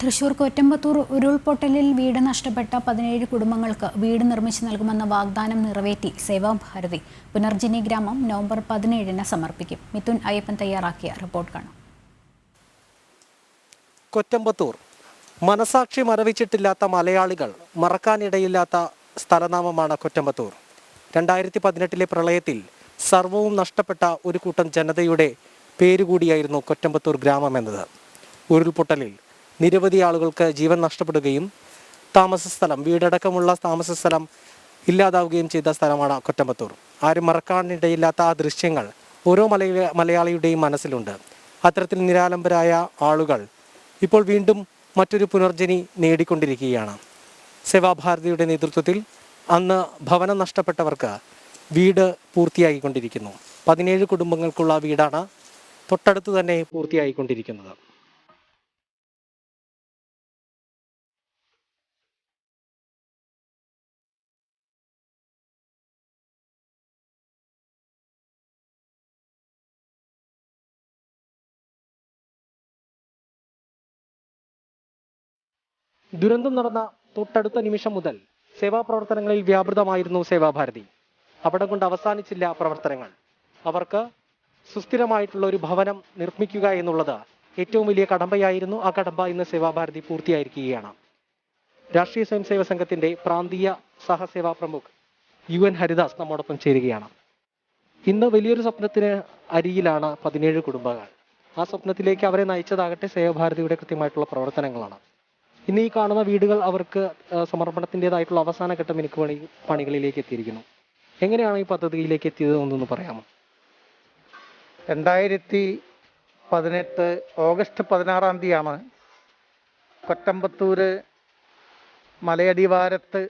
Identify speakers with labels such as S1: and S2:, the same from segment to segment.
S1: തൃശൂർ കൊറ്റമ്പത്തൂർ ഉരുൾപൊട്ടലിൽ വീട് നഷ്ടപ്പെട്ട 17 കുടുംബങ്ങൾക്ക് വീട് നിർമ്മിച്ചു നൽകുമെന്ന വാഗ്ദാനം നിറവേറ്റി സേവാഭാരതി. പുനർജനി ഗ്രാമം നവംബർ 17-ന് സമർപ്പിക്കും. മിഥുൻ അയ്യപ്പൻ തയ്യാറാക്കിയ റിപ്പോർട്ട് കാണാം.
S2: കൊറ്റമ്പത്തൂർ മനസാക്ഷി മരവിച്ചിട്ടില്ലാത്ത മലയാളികൾ മറക്കാനിടയില്ലാത്ത സ്ഥലനാമമാണ് കൊറ്റമ്പത്തൂർ. 2018-ലെ പ്രളയത്തിൽ സർവവും നഷ്ടപ്പെട്ട ഒരു കൂട്ടം ജനതയുടെ പേരുകൂടിയായിരുന്നു കൊറ്റമ്പത്തൂർ ഗ്രാമം എന്നത്. ഉരുൾപൊട്ടലിൽ നിരവധി ആളുകൾക്ക് ജീവൻ നഷ്ടപ്പെടുകയും താമസസ്ഥലം വീടടക്കമുള്ള താമസസ്ഥലം ഇല്ലാതാവുകയും ചെയ്ത സ്ഥലമാണ് കൊറ്റമ്പത്തൂർ. ആരും മറക്കാനിടയില്ലാത്ത ആ ദൃശ്യങ്ങൾ ഓരോ മലയാളിയുടെയും മനസ്സിലുണ്ട്. അത്തരത്തിൽ നിരാലംബരായ ആളുകൾ ഇപ്പോൾ വീണ്ടും മറ്റൊരു പുനർജനി നേടിക്കൊണ്ടിരിക്കുകയാണ്. സേവാഭാരതിയുടെ നേതൃത്വത്തിൽ അന്ന് ഭവനം നഷ്ടപ്പെട്ടവർക്ക് വീട് പൂർത്തിയാക്കിക്കൊണ്ടിരിക്കുന്നു. 17 കുടുംബങ്ങൾക്കുള്ള വീടാണ് തൊട്ടടുത്ത് തന്നെ പൂർത്തിയായിക്കൊണ്ടിരിക്കുന്നത്. ദുരന്തം നടന്ന തൊട്ടടുത്ത നിമിഷം മുതൽ സേവാപ്രവർത്തനങ്ങളിൽ വ്യാപൃതമായിരുന്നു സേവാഭാരതി. അവിടെ കൊണ്ട് അവസാനിച്ചില്ല പ്രവർത്തനങ്ങൾ. അവർക്ക് സുസ്ഥിരമായിട്ടുള്ള ഒരു ഭവനം നിർമ്മിക്കുക എന്നുള്ളത് ഏറ്റവും വലിയ കടമ്പയായിരുന്നു. ആ കടമ്പ ഇന്ന് സേവാഭാരതി പൂർത്തിയായിരിക്കുകയാണ്. രാഷ്ട്രീയ സ്വയംസേവക സംഘത്തിന്റെ പ്രാന്തീയ സഹസേവാ പ്രമുഖ് UN ഹരിദാസ് നമ്മോടൊപ്പം ചേരുകയാണ്. ഇന്ന് വലിയൊരു സ്വപ്നത്തിന് അരിയിലാണ് 17 കുടുംബങ്ങൾ. ആ സ്വപ്നത്തിലേക്ക് അവരെ നയിച്ചതാകട്ടെ സേവാഭാരതിയുടെ കൃത്യമായിട്ടുള്ള പ്രവർത്തനങ്ങളാണ്. ഇന്ന് ഈ കാണുന്ന വീടുകൾ അവർക്ക് സമർപ്പണത്തിൻ്റെതായിട്ടുള്ള അവസാന ഘട്ട പണികളിലേക്ക് എത്തിയിരിക്കുന്നു. എങ്ങനെയാണ് ഈ പദ്ധതിയിലേക്ക് എത്തിയത് എന്നൊന്ന് പറയാമോ?
S3: 2018 ഓഗസ്റ്റ് 16-ാം തീയതിയാണ് കൊറ്റമ്പത്തൂർ മലയടിവാരത്ത്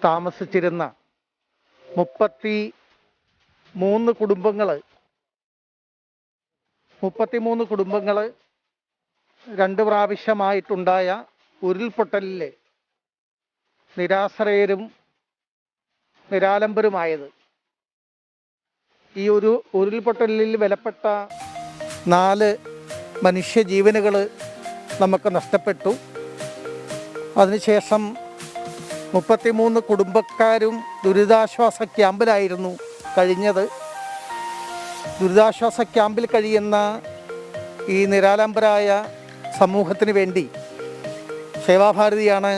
S3: താമസിച്ചിരുന്ന 33 കുടുംബങ്ങൾ 2 പ്രാവശ്യമായിട്ടുണ്ടായ ഉരുൾപൊട്ടലിൽ നിരാശ്രയരും നിരാലംബരുമായത്. ഈ ഒരു ഉരുൾപൊട്ടലിൽ വിലപ്പെട്ട 4 മനുഷ്യജീവനുകൾ നമുക്ക് നഷ്ടപ്പെട്ടു. അതിനുശേഷം 33 കുടുംബക്കാരും ദുരിതാശ്വാസ ക്യാമ്പിലായിരുന്നു കഴിഞ്ഞത്. ദുരിതാശ്വാസ ക്യാമ്പിൽ കഴിയുന്ന ഈ നിരാലംബരായ സമൂഹത്തിന് വേണ്ടി സേവാഭാരതിയാണ്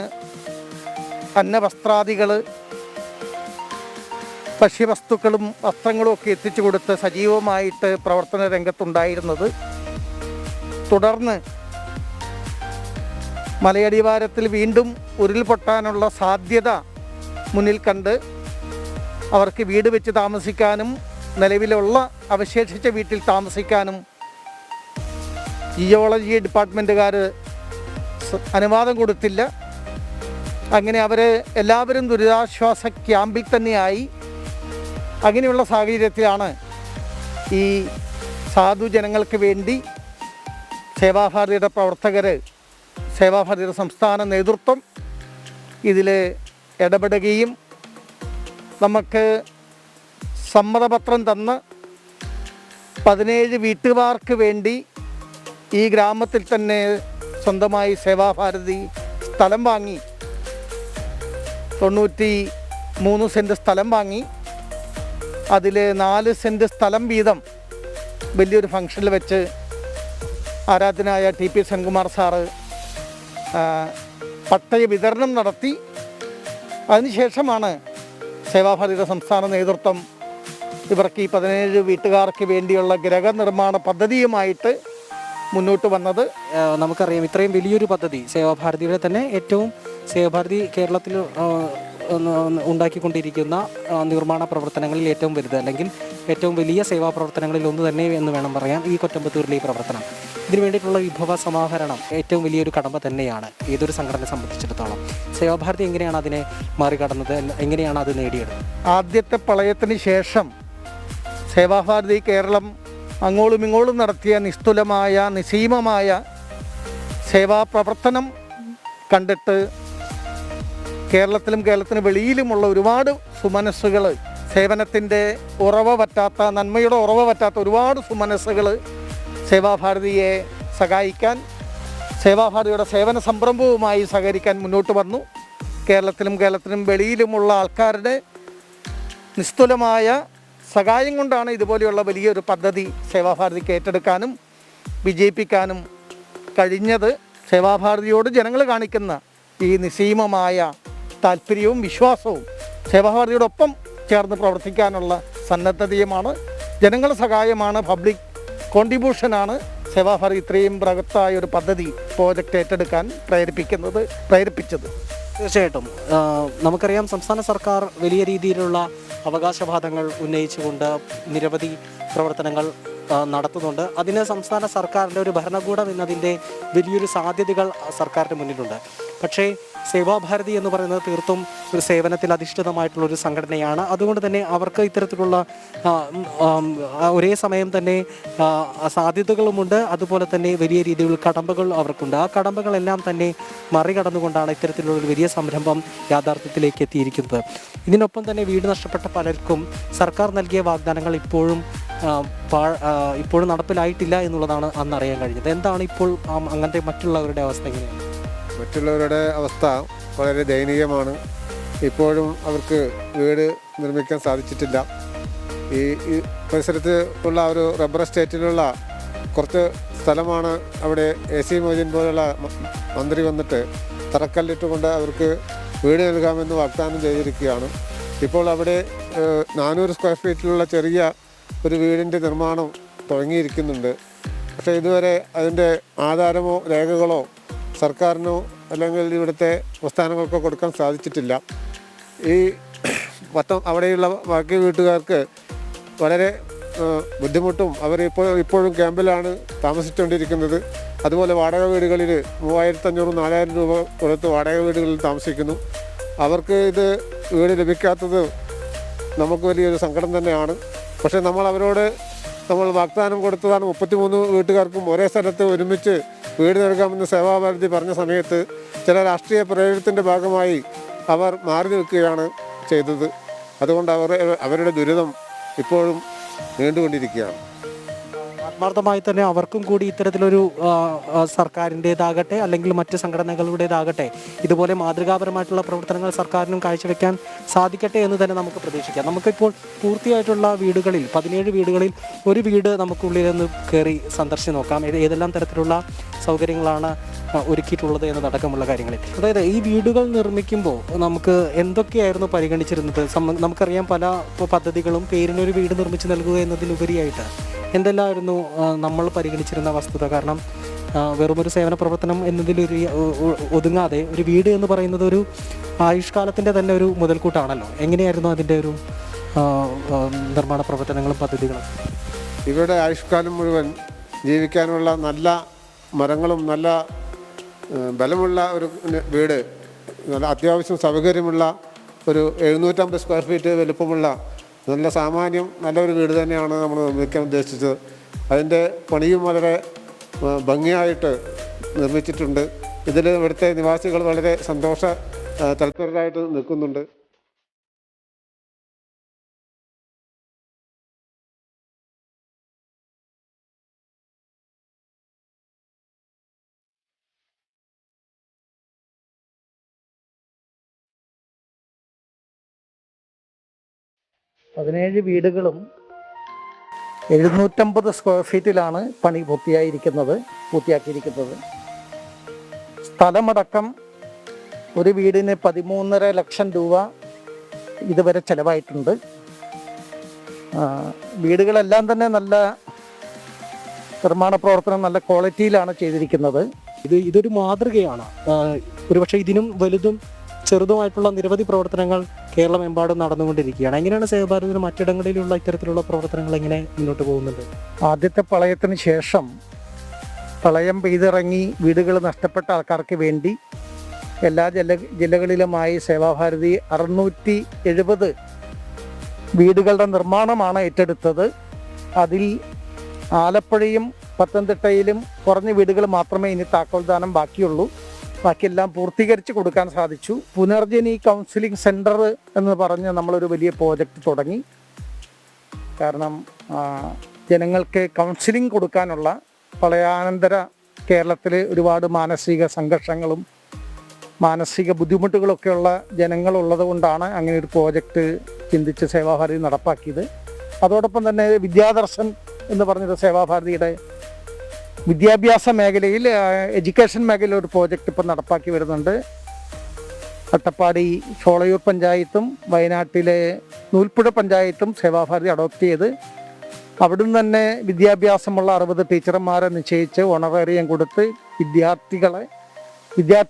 S3: അന്നവസ്ത്രാദികൾ, ഭക്ഷ്യവസ്തുക്കളും വസ്ത്രങ്ങളും ഒക്കെ എത്തിച്ചു കൊടുത്ത് സജീവമായിട്ട് പ്രവർത്തന രംഗത്തുണ്ടായിരുന്നത്. തുടർന്ന് മലയടിവാരത്തിൽ വീണ്ടും ഉരുൾപൊട്ടാനുള്ള സാധ്യത മുന്നിൽ കണ്ട് അവർക്ക് വീട് വെച്ച് താമസിക്കാനും നിലവിലുള്ള അവശേഷിച്ച വീട്ടിൽ താമസിക്കാനും ജിയോളജി ഡിപ്പാർട്ട്മെൻറ്റുകാർ അനുവാദം കൊടുത്തില്ല. അങ്ങനെ എല്ലാവരും ദുരിതാശ്വാസ ക്യാമ്പിൽ തന്നെയായി. അങ്ങനെയുള്ള സാഹചര്യത്തിലാണ് ഈ സാധുജനങ്ങൾക്ക് വേണ്ടി സേവാഭാരതിയുടെ പ്രവർത്തകർ, സേവാഭാരതിയുടെ സംസ്ഥാന നേതൃത്വം ഇതിൽ ഇടപെടുകയും നമുക്ക് സമ്മതപത്രം തന്ന് 17 വീട്ടുകാർക്ക് വേണ്ടി ഈ ഗ്രാമത്തിൽ തന്നെ സ്വന്തമായി സേവാഭാരതി സ്ഥലം വാങ്ങി 93 സെൻറ്റ് സ്ഥലം വാങ്ങി. അതിൽ 4 സെൻറ്റ് സ്ഥലം വീതം വലിയൊരു ഫംഗ്ഷനിൽ വെച്ച് ആരാധനായ TP സെൻകുമാർ സാറ് പട്ടയ വിതരണം നടത്തി. അതിനുശേഷമാണ് സേവാഭാരതിയുടെ സംസ്ഥാന നേതൃത്വം ഇവർക്ക് ഈ 17 വീട്ടുകാർക്ക് വേണ്ടിയുള്ള ഗൃഹനിർമ്മാണ പദ്ധതിയുമായിട്ട് മുന്നോട്ട് വന്നത്.
S2: നമുക്കറിയാം, ഇത്രയും വലിയൊരു പദ്ധതി സേവാഭാരതിയുടെ തന്നെ സേവാഭാരതി കേരളത്തിൽ ഉണ്ടാക്കിക്കൊണ്ടിരിക്കുന്ന നിർമ്മാണ പ്രവർത്തനങ്ങളിൽ ഏറ്റവും വലുത് അല്ലെങ്കിൽ ഏറ്റവും വലിയ സേവാ പ്രവർത്തനങ്ങളിൽ ഒന്ന് തന്നെ എന്ന് വേണം പറയാൻ ഈ കൊറ്റമ്പത്തൂരിലെ ഈ പ്രവർത്തനം. ഇതിനു വേണ്ടിയിട്ടുള്ള വിഭവ സമാഹരണം ഏറ്റവും വലിയൊരു കടമ്പ തന്നെയാണ് ഏതൊരു സംഘടനയെ സംബന്ധിച്ചിടത്തോളം. സേവാഭാരതി എങ്ങനെയാണ് അതിനെ മറികടന്നത്, എങ്ങനെയാണ് അത് നേടിയത്?
S3: ആദ്യത്തെ പ്രളയത്തിന് ശേഷം സേവാഭാരതി കേരളം അങ്ങോളം ഇങ്ങോളം നടത്തിയ നിസ്തുലമായ നിസ്സീമമായ സേവാപ്രവർത്തനം കണ്ടിട്ട് കേരളത്തിലും കേരളത്തിന് വെളിയിലുമുള്ള ഒരുപാട് സുമനസ്സുകൾ, സേവനത്തിൻ്റെ ഉറവ പറ്റാത്ത, നന്മയുടെ ഉറവ പറ്റാത്ത ഒരുപാട് സുമനസ്സുകൾ സേവാഭാരതിയെ സഹായിക്കാൻ സേവാഭാരതിയുടെ സേവന സംരംഭവുമായി സഹകരിക്കാൻ മുന്നോട്ട് വന്നു. കേരളത്തിനും വെളിയിലുമുള്ള ആൾക്കാരുടെ നിസ്തുലമായ സഹായം കൊണ്ടാണ് ഇതുപോലെയുള്ള വലിയൊരു പദ്ധതി സേവാഭാരതിക്ക് ഏറ്റെടുക്കാനും വിജയിപ്പിക്കാനും കഴിഞ്ഞത്. സേവാഭാരതിയോട് ജനങ്ങൾ കാണിക്കുന്ന ഈ നിസ്സീമമായ താല്പര്യവും വിശ്വാസവും സേവാഭാരതിയോടൊപ്പം ചേർന്ന് പ്രവർത്തിക്കാനുള്ള സന്നദ്ധതയുമാണ്, ജനങ്ങളുടെ സഹായമാണ്, പബ്ലിക് കോൺട്രിബ്യൂഷനാണ് സേവാഭാരതി ഇത്രയും ബൃഹത്തായ ഒരു പദ്ധതി പ്രോജക്റ്റ് ഏറ്റെടുക്കാൻ പ്രേരിപ്പിച്ചത്.
S2: തീർച്ചയായിട്ടും നമുക്കറിയാം, സംസ്ഥാന സർക്കാർ വലിയ രീതിയിലുള്ള അവകാശവാദങ്ങൾ ഉന്നയിച്ചുകൊണ്ട് നിരവധി പ്രവർത്തനങ്ങൾ നടത്തുന്നുണ്ട്. അതിന് സംസ്ഥാന സർക്കാരിൻ്റെ ഒരു ഭരണകൂടം എന്നതിൻ്റെ വലിയൊരു സാധ്യതകൾ സർക്കാരിൻ്റെ മുന്നിലുണ്ട്. പക്ഷേ സേവാഭാരതി എന്ന് പറയുന്നത് തീർത്തും ഒരു സേവനത്തിൽ അധിഷ്ഠിതമായിട്ടുള്ളൊരു സംഘടനയാണ്. അതുകൊണ്ട് തന്നെ അവർക്ക് ഇത്തരത്തിലുള്ള ഒരേ സമയം തന്നെ സാധ്യതകളുമുണ്ട്, അതുപോലെ തന്നെ വലിയ രീതിയിലുള്ള കടമ്പകൾ അവർക്കുണ്ട്. ആ കടമ്പകളെല്ലാം തന്നെ മറികടന്നുകൊണ്ടാണ് ഇത്തരത്തിലുള്ളൊരു വലിയ സംരംഭം യാഥാർത്ഥ്യത്തിലേക്ക് എത്തിയിരിക്കുന്നത്. ഇതിനൊപ്പം തന്നെ വീട് നഷ്ടപ്പെട്ട പലർക്കും സർക്കാർ നൽകിയ വാഗ്ദാനങ്ങൾ ഇപ്പോഴും നടപ്പിലായിട്ടില്ല എന്നുള്ളതാണ് അന്ന് അറിയാൻ കഴിഞ്ഞത്. എന്താണ് ഇപ്പോൾ അങ്ങനത്തെ മറ്റുള്ളവരുടെ അവസ്ഥ എങ്ങനെയാണ്?
S4: മറ്റുള്ളവരുടെ അവസ്ഥ വളരെ ദയനീയമാണ്. ഇപ്പോഴും അവർക്ക് വീട് നിർമ്മിക്കാൻ സാധിച്ചിട്ടില്ല. ഈ പരിസരത്ത് ഉള്ള ഒരു റബ്ബർ എസ്റ്റേറ്റിലുള്ള കുറച്ച് സ്ഥലമാണ് അവിടെ AC മൊയ്തീൻ പോലുള്ള മന്ത്രി വന്നിട്ട് തറക്കല്ലിട്ടുകൊണ്ട് അവർക്ക് വീട് നൽകാമെന്ന് വാഗ്ദാനം ചെയ്തിരിക്കുകയാണ്. ഇപ്പോൾ അവിടെ 400 സ്ക്വയർ ഫീറ്റിലുള്ള ചെറിയ ഒരു വീടിൻ്റെ നിർമ്മാണം തുടങ്ങിയിരിക്കുന്നുണ്ട്. പക്ഷേ ഇതുവരെ അതിൻ്റെ ആധാരമോ രേഖകളോ സർക്കാരിനോ അല്ലെങ്കിൽ ഇവിടുത്തെ പ്രസ്ഥാനങ്ങൾക്കോ കൊടുക്കാൻ സാധിച്ചിട്ടില്ല. ഈ അവിടെയുള്ള ബാക്കി വീട്ടുകാർക്ക് വളരെ ബുദ്ധിമുട്ടും ഇപ്പോഴും ക്യാമ്പിലാണ് താമസിച്ചുകൊണ്ടിരിക്കുന്നത്. അതുപോലെ വാടക വീടുകളിൽ 3500-4000 രൂപ കൊടുത്ത് വാടക വീടുകളിൽ താമസിക്കുന്നു. അവർക്ക് ഇത് വീട് ലഭിക്കാത്തത് നമുക്ക് വലിയൊരു സങ്കടം തന്നെയാണ്. പക്ഷേ നമ്മൾ വാഗ്ദാനം കൊടുത്തതാണ് 33 വീട്ടുകാർക്കും ഒരേ സ്ഥലത്ത് ഒരുമിച്ച് വീട് നൽകാമെന്ന് സേവാഭാരതി പറഞ്ഞ സമയത്ത് ചില രാഷ്ട്രീയ പ്രേരണത്തിൻ്റെ ഭാഗമായി അവർ മാറി നിൽക്കുകയാണ് ചെയ്തത്. അതുകൊണ്ട് അവരുടെ ദുരിതം ഇപ്പോഴും നീണ്ടുകൊണ്ടിരിക്കുകയാണ്.
S2: ആത്മാർത്ഥമായി തന്നെ അവർക്കും കൂടി ഇത്തരത്തിലൊരു സർക്കാരിൻ്റേതാകട്ടെ അല്ലെങ്കിൽ മറ്റ് സംഘടനകളുടേതാകട്ടെ ഇതുപോലെ മാതൃകാപരമായിട്ടുള്ള പ്രവർത്തനങ്ങൾ സർക്കാരിനും കാഴ്ചവെക്കാൻ സാധിക്കട്ടെ എന്ന് തന്നെ നമുക്ക് പ്രതീക്ഷിക്കാം. നമുക്കിപ്പോൾ പൂർത്തിയായിട്ടുള്ള വീടുകളിൽ 17 വീടുകളിൽ ഒരു വീട് നമുക്കുള്ളിൽ നിന്ന് കയറി സന്ദർശിച്ച് നോക്കാം. ഏതെല്ലാം തരത്തിലുള്ള സൗകര്യങ്ങളാണ് ഒരുക്കിയിട്ടുള്ളത് എന്നതടക്കമുള്ള കാര്യങ്ങളിൽ. അതായത് ഈ വീടുകൾ നിർമ്മിക്കുമ്പോൾ നമുക്ക് എന്തൊക്കെയായിരുന്നു പരിഗണിച്ചിരുന്നത്? നമുക്കറിയാം, പല പദ്ധതികളും പേരിനൊരു വീട് നിർമ്മിച്ച് നൽകുക എന്നതിലുപരിയായിട്ട് എന്തെല്ലാമായിരുന്നു നമ്മൾ പരിഗണിച്ചിരുന്ന വസ്തുത? കാരണം വെറുമൊരു സേവന പ്രവർത്തനം എന്നതിലൊരു ഒതുങ്ങാതെ ഒരു വീട് എന്ന് പറയുന്നത് ഒരു ആയുഷ്കാലത്തിൻ്റെ തന്നെ ഒരു മുതൽക്കൂട്ടാണല്ലോ. എങ്ങനെയായിരുന്നു അതിൻ്റെ ഒരു നിർമ്മാണ പ്രവർത്തനങ്ങളും പദ്ധതികളും?
S4: ഇവിടെ ആയുഷ്കാലം മുഴുവൻ ജീവിക്കാനുള്ള നല്ല മരങ്ങളും നല്ല ബലമുള്ള ഒരു വീട്, നല്ല അത്യാവശ്യം സൗകര്യമുള്ള ഒരു 750 സ്ക്വയർ ഫീറ്റ് വലുപ്പമുള്ള നല്ല സാമാന്യം നല്ലൊരു വീട് തന്നെയാണ് നമ്മൾ നിർമ്മിക്കാൻ ഉദ്ദേശിച്ചത്. അതിൻ്റെ പണിയും വളരെ ഭംഗിയായിട്ട് നിർമ്മിച്ചിട്ടുണ്ട്. ഇതിൽ ഇവിടുത്തെ നിവാസികൾ വളരെ തൽപരരായിട്ട് നിൽക്കുന്നുണ്ട്.
S3: പതിനേഴ് വീടുകളും 750 സ്ക്വയർ ഫീറ്റിലാണ് പണി പൂർത്തിയാക്കിയിരിക്കുന്നത്. സ്ഥലമടക്കം ഒരു വീടിന് 13.5 ലക്ഷം രൂപ ഇതുവരെ ചിലവായിട്ടുണ്ട്. വീടുകളെല്ലാം തന്നെ നല്ല നിർമ്മാണ പ്രവർത്തനം നല്ല ക്വാളിറ്റിയിലാണ് ചെയ്തിരിക്കുന്നത്.
S2: ഇതൊരു മാതൃകയാണ്. ഒരുപക്ഷെ ഇതിനും വലുതും ചെറുതുമായിട്ടുള്ള നിരവധി പ്രവർത്തനങ്ങൾ കേരളമെമ്പാടും നടന്നുകൊണ്ടിരിക്കുകയാണ്. എങ്ങനെയാണ് സേവാഭാരതിന് മറ്റിടങ്ങളിലുള്ള ഇത്തരത്തിലുള്ള പ്രവർത്തനങ്ങൾ എങ്ങനെ മുന്നോട്ട് പോകുന്നുണ്ട്?
S3: ആദ്യത്തെ പ്രളയത്തിന് ശേഷം പ്രളയം പെയ്തിറങ്ങി വീടുകൾ നഷ്ടപ്പെട്ട ആൾക്കാർക്ക് വേണ്ടി എല്ലാ ജില്ലകളിലുമായി സേവാഭാരതി 670 വീടുകളുടെ നിർമ്മാണമാണ് ഏറ്റെടുത്തത്. അതിൽ ആലപ്പുഴയും പത്തനംതിട്ടയിലും കുറഞ്ഞ വീടുകൾ മാത്രമേ ഇനി താക്കോൽദാനം ബാക്കിയുള്ളൂ. ബാക്കിയെല്ലാം പൂർത്തീകരിച്ച് കൊടുക്കാൻ സാധിച്ചു. പുനർജനി കൗൺസിലിംഗ് സെൻറ്റർ എന്ന് പറഞ്ഞ് നമ്മളൊരു വലിയ പ്രോജക്റ്റ് തുടങ്ങി. കാരണം ജനങ്ങൾക്ക് കൗൺസിലിംഗ് കൊടുക്കാനുള്ള പ്രളയാനന്തര കേരളത്തിൽ ഒരുപാട് മാനസിക സംഘർഷങ്ങളും മാനസിക ബുദ്ധിമുട്ടുകളൊക്കെയുള്ള ജനങ്ങളുള്ളത് കൊണ്ടാണ് അങ്ങനെ ഒരു പ്രോജക്റ്റ് ചിന്തിച്ച് സേവാഭാരതി നടപ്പാക്കിയത്. അതോടൊപ്പം തന്നെ വിദ്യാദർശൻ എന്ന് പറഞ്ഞൊരു സേവാഭാരതിയുടെ വിദ്യാഭ്യാസ മേഖലയിൽ എഡ്യൂക്കേഷൻ മേഖലയിൽ ഒരു പ്രോജക്റ്റ് ഇപ്പം നടപ്പാക്കി വരുന്നുണ്ട്. അട്ടപ്പാടി ചോളയൂർ പഞ്ചായത്തും വയനാട്ടിലെ നൂൽപ്പുഴ പഞ്ചായത്തും സേവാഭാരതി അഡോപ്റ്റ് ചെയ്ത് അവിടുന്ന് തന്നെ വിദ്യാഭ്യാസമുള്ള 60 ടീച്ചർമാരെ നിശ്ചയിച്ച് ഓണറേറിയം കൊടുത്ത്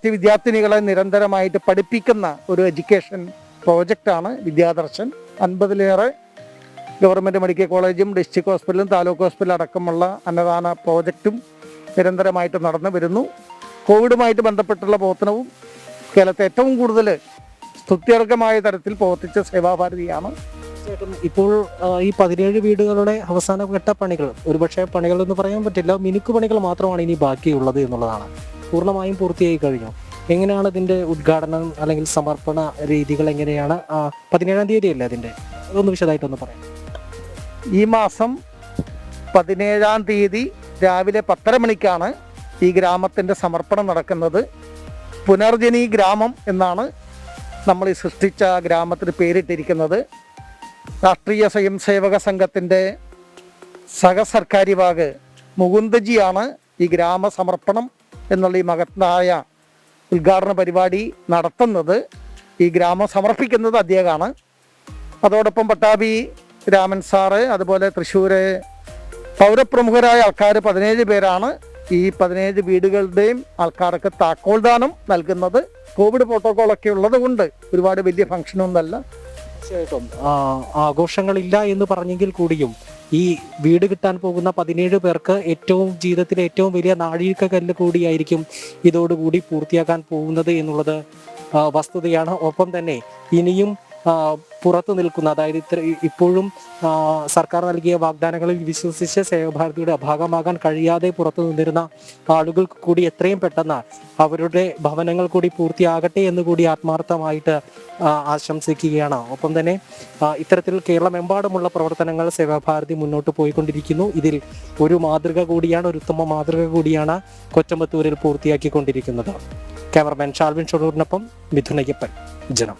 S3: വിദ്യാർത്ഥിനികളെ നിരന്തരമായിട്ട് പഠിപ്പിക്കുന്ന ഒരു എഡ്യൂക്കേഷൻ പ്രോജക്റ്റാണ് വിദ്യാദർശൻ. 50-ലേറെ ഗവൺമെൻറ് മെഡിക്കൽ കോളേജും ഡിസ്ട്രിക്ട് ഹോസ്പിറ്റലും താലൂക്ക് ഹോസ്പിറ്റലും അടക്കമുള്ള അന്നദാന പ്രോജക്റ്റും നിരന്തരമായിട്ട് നടന്നു വരുന്നു. കോവിഡുമായിട്ട് ബന്ധപ്പെട്ടുള്ള പ്രവർത്തനവും കേരളത്തെ ഏറ്റവും കൂടുതൽ സ്തുത്യർഹമായ തരത്തിൽ പ്രവർത്തിച്ച സേവാഭാരതിയാണ്.
S2: ഇപ്പോൾ ഈ 17 വീടുകളുടെ അവസാനഘട്ട പണികൾ, ഒരുപക്ഷെ പണികൾ എന്ന് പറയാൻ പറ്റില്ല, മിനുക്ക് പണികൾ മാത്രമാണ് ഇനി ബാക്കിയുള്ളത് എന്നുള്ളതാണ്. പൂർണ്ണമായും പൂർത്തിയായി കഴിഞ്ഞു. എങ്ങനെയാണ് ഇതിന്റെ ഉദ്ഘാടനം അല്ലെങ്കിൽ സമർപ്പണ രീതികൾ എങ്ങനെയാണ്? 17-ാം തീയതി അല്ലേ അതിന്റെ? അതൊന്ന് വിശദമായിട്ടൊന്ന് പറയാം.
S3: ഈ മാസം 17-ാം തീയതി രാവിലെ 10:30 മണിക്കാണ് ഈ ഗ്രാമത്തിൻ്റെ സമർപ്പണം നടക്കുന്നത്. പുനർജനി ഗ്രാമം എന്നാണ് നമ്മൾ ഈ സൃഷ്ടിച്ച ഗ്രാമത്തിന് പേരിട്ടിരിക്കുന്നത്. രാഷ്ട്രീയ സ്വയം സേവക സംഘത്തിൻ്റെ സഹസർക്കാർ വിഭാഗ് മുകുന്ദജിയാണ് ഈ ഗ്രാമ സമർപ്പണം എന്നുള്ള ഈ മഹത്തായ ഉദ്ഘാടന പരിപാടി നടത്തുന്നത്. ഈ ഗ്രാമം സമർപ്പിക്കുന്നത് അദ്ദേഹമാണ്. അതോടൊപ്പം പട്ടാഭി രാമൻ സാറ്, അതുപോലെ തൃശ്ശൂരെ പൗരപ്രമുഖരായ ആൾക്കാർ 17 പേരാണ് ഈ 17 വീടുകളുടെയും ആൾക്കാർക്ക് താക്കോൽദാനം നൽകുന്നത്. കോവിഡ് പ്രോട്ടോകോളൊക്കെ ഉള്ളത് കൊണ്ട് ഒരുപാട് വലിയ ഫംഗ്ഷനൊന്നുമല്ല.
S2: തീർച്ചയായിട്ടും ആഘോഷങ്ങളില്ല എന്ന് പറഞ്ഞെങ്കിൽ കൂടിയും ഈ വീട് കിട്ടാൻ പോകുന്ന 17 പേർക്ക് ജീവിതത്തിലെ ഏറ്റവും വലിയ നാഴികക്കല്ല് കൂടിയായിരിക്കും ഇതോടുകൂടി പൂർത്തിയാക്കാൻ പോകുന്നത് എന്നുള്ളത് വസ്തുതയാണ്. ഒപ്പം തന്നെ ഇനിയും പുറത്തു നിൽക്കുന്ന, അതായത് ഇപ്പോഴും സർക്കാർ നൽകിയ വാഗ്ദാനങ്ങളിൽ വിശ്വസിച്ച് സേവാഭാരതിയുടെ ഭാഗമാകാൻ കഴിയാതെ പുറത്തു നിന്നിരുന്ന ആളുകൾക്ക് കൂടി എത്രയും പെട്ടെന്ന് അവരുടെ ഭവനങ്ങൾ കൂടി പൂർത്തിയാകട്ടെ എന്ന് കൂടി ആത്മാർത്ഥമായിട്ട് ആശംസിക്കുകയാണ്. ഒപ്പം തന്നെ ഇത്തരത്തിൽ കേരളമെമ്പാടുമുള്ള പ്രവർത്തനങ്ങൾ സേവാഭാരതി മുന്നോട്ട് പോയിക്കൊണ്ടിരിക്കുന്നു. ഇതിൽ ഒരു ഉത്തമ മാതൃക കൂടിയാണ് കൊറ്റമ്പത്തൂരിൽ പൂർത്തിയാക്കിക്കൊണ്ടിരിക്കുന്നത്. ക്യാമറമാൻ ഷാൽവിൻ ഷൊറൂറിനൊപ്പം മിഥുൻ അയ്യപ്പൻ, ജനം.